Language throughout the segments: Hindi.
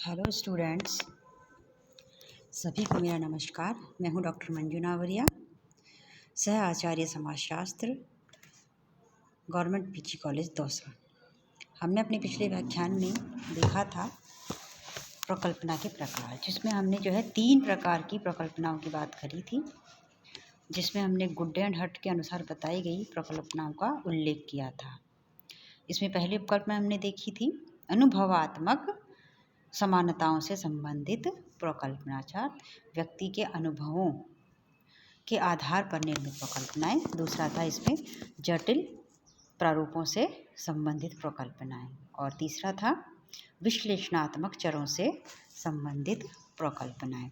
हेलो स्टूडेंट्स, सभी को मेरा नमस्कार। मैं हूं डॉक्टर मंजू नावरिया, सह आचार्य समाजशास्त्र, गवर्नमेंट पीजी कॉलेज दौसा। हमने अपने पिछले व्याख्यान में देखा था प्रकल्पना के प्रकार, जिसमें हमने 3 प्रकार की प्रकल्पनाओं की बात करी थी, जिसमें हमने गुड एंड हट के अनुसार बताई गई प्रकल्पनाओं का उल्लेख किया था। इसमें पहली प्रकल्पना हमने देखी थी अनुभवात्मक समानताओं से संबंधित प्रकल्पनाचार, व्यक्ति के अनुभवों के आधार पर निर्मित प्रकल्पनाएं। दूसरा था इसमें जटिल प्रारूपों से संबंधित प्रकल्पनाएं, और तीसरा था विश्लेषणात्मक चरों से संबंधित प्रकल्पनाएं।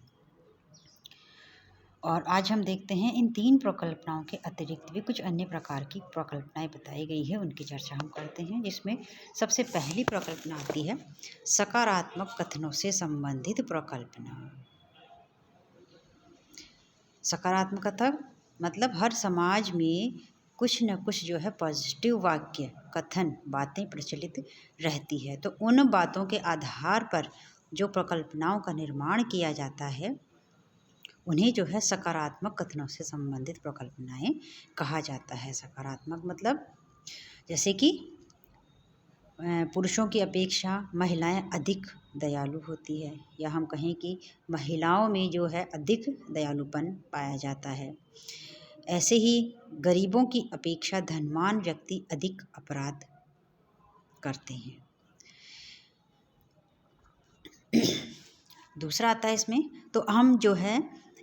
और आज हम देखते हैं इन 3 प्रकल्पनाओं के अतिरिक्त भी कुछ अन्य प्रकार की प्रकल्पनाएं बताई गई है, उनकी चर्चा हम करते हैं। जिसमें सबसे पहली प्रकल्पना आती है सकारात्मक कथनों से संबंधित प्रकल्पना। सकारात्मक कथन मतलब हर समाज में कुछ न कुछ पॉजिटिव वाक्य, कथन, बातें प्रचलित रहती है। तो उन बातों के आधार पर जो प्रकल्पनाओं का निर्माण किया जाता है उन्हें सकारात्मक कथनों से संबंधित प्रकल्पनाएं कहा जाता है। सकारात्मक मतलब जैसे कि पुरुषों की अपेक्षा महिलाएं अधिक दयालु होती है, या हम कहें कि महिलाओं में अधिक दयालुपन पाया जाता है। ऐसे ही गरीबों की अपेक्षा धनवान व्यक्ति अधिक अपराध करते हैं। दूसरा आता है इसमें, तो हम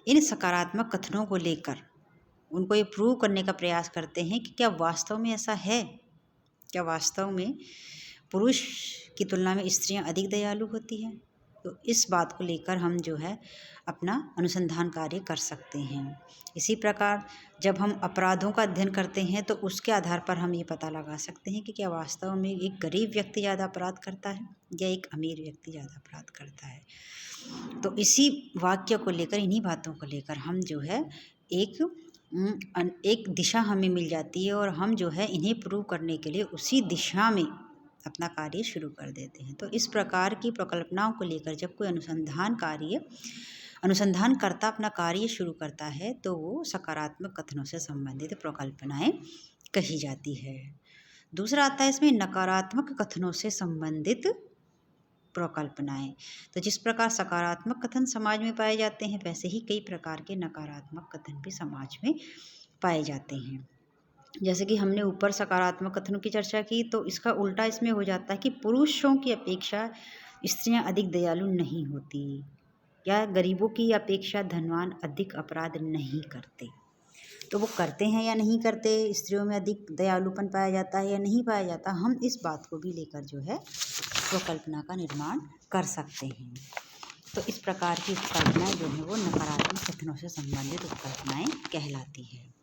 इन सकारात्मक कथनों को लेकर उनको ये प्रूव करने का प्रयास करते हैं कि क्या वास्तव में ऐसा है, क्या वास्तव में पुरुष की तुलना में स्त्रियां अधिक दयालु होती हैं। तो इस बात को लेकर हम अपना अनुसंधान कार्य कर सकते हैं। इसी प्रकार जब हम अपराधों का अध्ययन करते हैं तो उसके आधार पर हम ये पता लगा सकते हैं कि क्या वास्तव में एक गरीब व्यक्ति ज़्यादा अपराध करता है या एक अमीर व्यक्ति ज़्यादा अपराध करता है। तो इसी वाक्य को लेकर, इन्हीं बातों को लेकर हम एक दिशा हमें मिल जाती है, और हम इन्हें प्रूव करने के लिए उसी दिशा में अपना कार्य शुरू कर देते हैं। तो इस प्रकार की प्रकल्पनाओं को लेकर जब कोई अनुसंधानकर्ता अपना कार्य शुरू करता है तो वो सकारात्मक कथनों से संबंधित प्रकल्पनाएं कही जाती है। दूसरा आता है इसमें नकारात्मक कथनों से संबंधित प्रकल्पनाएं। तो जिस प्रकार सकारात्मक कथन समाज में पाए जाते हैं, वैसे ही कई प्रकार के नकारात्मक कथन भी समाज में पाए जाते हैं। जैसे कि हमने ऊपर सकारात्मक कथनों की चर्चा की, तो इसका उल्टा इसमें हो जाता है कि पुरुषों की अपेक्षा स्त्रियां अधिक दयालु नहीं होती, या गरीबों की अपेक्षा धनवान अधिक अपराध नहीं करते। तो वो करते हैं या नहीं करते, स्त्रियों में अधिक दयालुपन पाया जाता है या नहीं पाया जाता, हम इस बात को भी लेकर प्रकल्पना का निर्माण कर सकते हैं। तो इस प्रकार की उपकल्पनाएं वो नकारात्मक कथनों से संबंधित उपकल्पनाएं कहलाती है।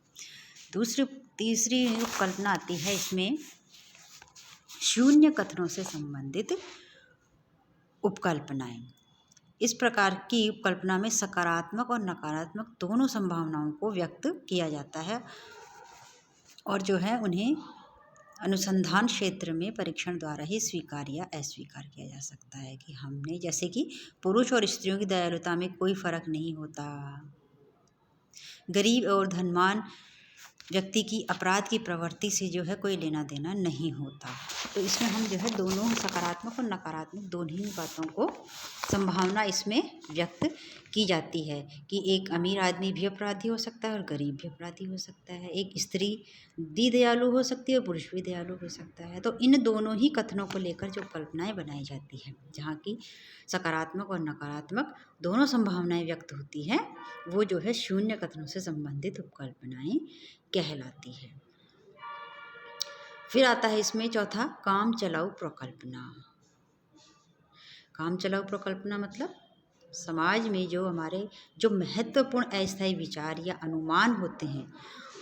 तीसरी उपकल्पना आती है इसमें शून्य कथनों से संबंधित उपकल्पनाएं। इस प्रकार की उपकल्पना में सकारात्मक और नकारात्मक दोनों संभावनाओं को व्यक्त किया जाता है, और उन्हें अनुसंधान क्षेत्र में परीक्षण द्वारा ही स्वीकार या अस्वीकार किया जा सकता है। कि हमने जैसे कि पुरुष और स्त्रियों की दयालुता में कोई फर्क नहीं होता, गरीब और धनवान व्यक्ति की अपराध की प्रवृत्ति से कोई लेना देना नहीं होता। तो इसमें हम दोनों सकारात्मक और नकारात्मक दोनों ही बातों को संभावना इसमें व्यक्त की जाती है कि एक अमीर आदमी भी अपराधी हो सकता है और गरीब भी अपराधी हो सकता है, एक स्त्री भी दयालु हो सकती है और पुरुष भी दयालु हो सकता है। तो इन दोनों ही कथनों को लेकर जो कल्पनाएं बनाई जाती है, जहाँ की सकारात्मक और नकारात्मक दोनों संभावनाएं व्यक्त होती हैं, वो शून्य कथनों से संबंधित उपकल्पनाएं कहलाती है। फिर आता है इसमें चौथा काम चलाऊ प्रकल्पना। काम चलाऊ प्रकल्पना मतलब समाज में हमारे महत्वपूर्ण अस्थायी विचार या अनुमान होते हैं,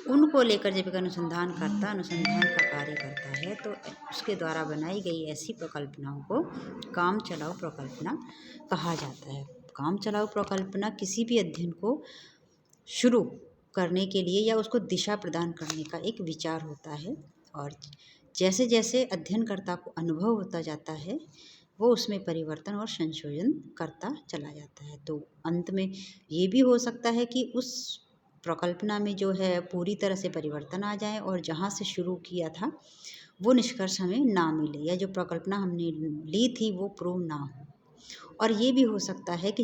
उनको लेकर जब एक अनुसंधान का कार्य करता है, तो उसके द्वारा बनाई गई ऐसी प्रकल्पनाओं को काम चलाऊ प्रकल्पना कहा जाता है। काम चलाऊ प्रकल्पना किसी भी अध्ययन को शुरू करने के लिए या उसको दिशा प्रदान करने का एक विचार होता है, और जैसे जैसे अध्ययनकर्ता को अनुभव होता जाता है, वो उसमें परिवर्तन और संशोधन करता चला जाता है। तो अंत में ये भी हो सकता है कि उस प्रकल्पना में जो है पूरी तरह से परिवर्तन आ जाए और जहाँ से शुरू किया था वो निष्कर्ष हमें ना मिले, या जो प्रकल्पना हमने ली थी वो प्रूव ना हो। और ये भी हो सकता है कि